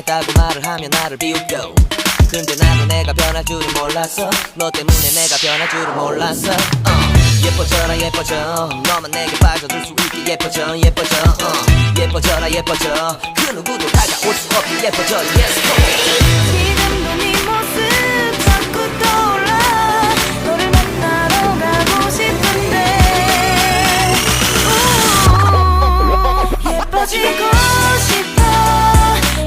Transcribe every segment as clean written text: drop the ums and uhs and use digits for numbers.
변했다고 말을 하면 나를 비웃겨. 근데 나도 내가 변할 줄은 몰랐어. 너 때문에 내가 변할 줄은 몰랐어. 예뻐져라 예뻐져. 너만 내게 빠져들 수 있게 예뻐져 예뻐져. 예뻐져라 예뻐져. 그 누구도 다가올 수 없게 예뻐져. Yes, 지금도 네 모습 자꾸 떠올라. 너를 만나러 가고 싶은데 예뻐지고 싶어.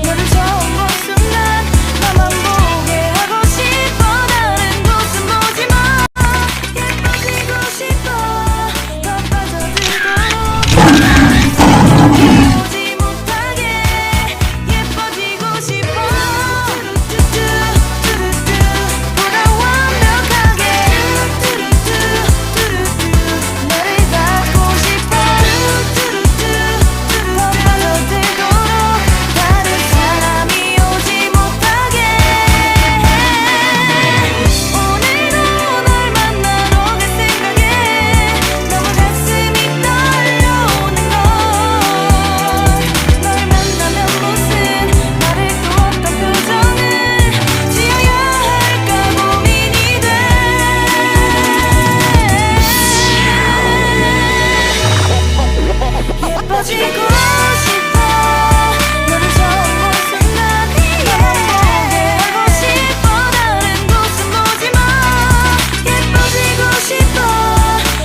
너를 처음 본 순간 나만 보게 하고 싶어. 다른 곳은 보지마. 예뻐지고 싶어. 더 빠져들도록 보지 못하게 예뻐지고 싶어. 보다 완벽하게 너를 갖고 싶어. 더 빠져들도록 다른 사람이 오지 못하게. 오늘도 널 만나러 갈 생각에 너무 가슴이 떨려오는 걸. 널 만나면 무슨 말을 또 어떤 표정을 지어야 할까 고민이 돼. 예뻐지고 싶어. 너를 처음 본 순간 나만 보게 하고 싶어. 다른 곳은 보지마. 예뻐지고 싶어.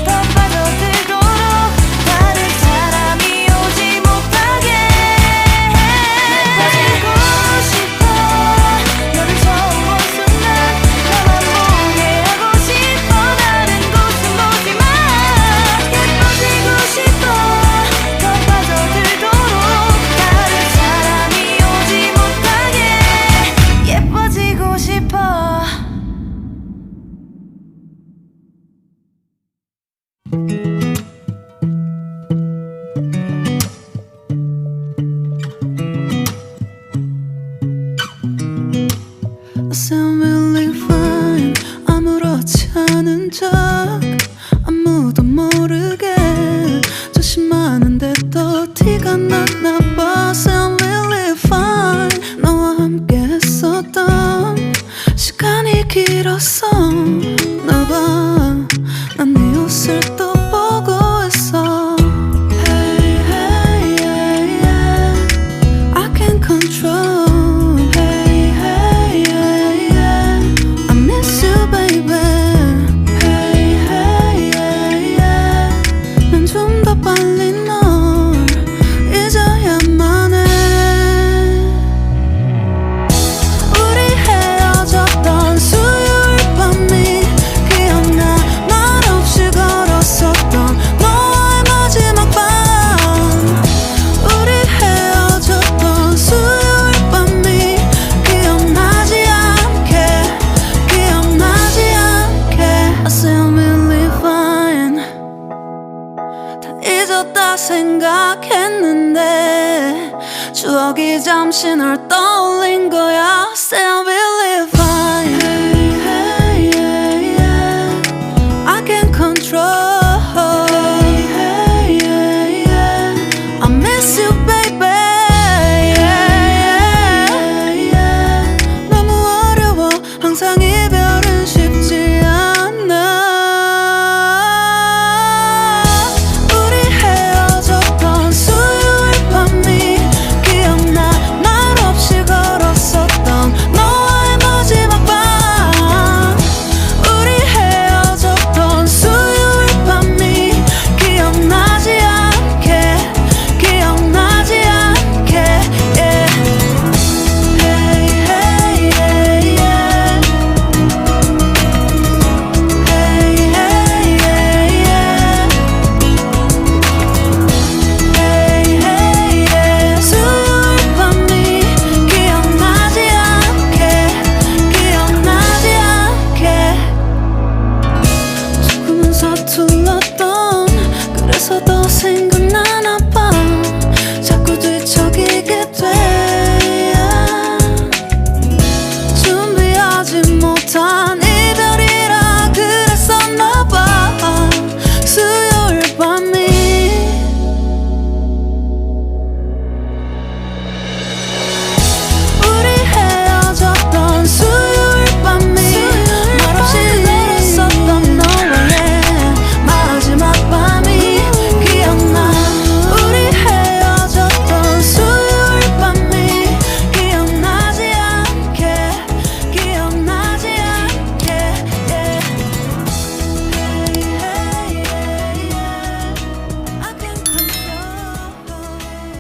더 빠져들도록 다른 사람이 오지 못하게. 예뻐지고 싶어. 너를 처음 본 순간 나만 보게 하고 싶어. 다른 곳은 보지마. 예뻐지고 싶어. 더 빠져들도록 다른 사람이 오지 못하게. 예뻐지고 싶어. I sound really fine. 아무렇지 않은 척 아무도 모르게 조심하는데 또 티가 났나 봐. Sound really fine. 너와 함께 했었던 시간이 길었어 나 봐. 난 네 옷을 또 보고 있어. Hey, hey, yeah, yeah. I can't control. Hey, hey, yeah, yeah. I miss you, baby. Hey, hey, yeah, yeah. 난 좀 더 빨리 널 잊어야만 해. 우리 헤어졌던 수요일 밤이 기억나. 말없이 걸었었던 너와의 마지막 밤. 우리 헤어졌던 수요일 밤이 기억나지 않게 기억나지 않게. I sound really fine. 다 잊었다 생각했는데 추억이 잠시 널 떠올린 거야. Sound really fine. Hey, hey, yeah, yeah. I can't control. Hey, hey, yeah, yeah. I miss you, baby. Yeah, yeah, yeah. 너무 어려워. 항상 이별은 쉽지 않아. 우리 헤어졌던 수요일 밤이 기억나. 말없이 걸었었던 너와의 마지막 밤. 우리 헤어졌던 수요일 밤이 기억나지 않게 기억나지 않게. Yeah. Hey, hey, yeah, yeah. Hey, hey, yeah, yeah. Hey, hey, yeah. 수요일 밤이 기억나지 않게 기억나지 않게. 조금은 서툴렀던 그래서 더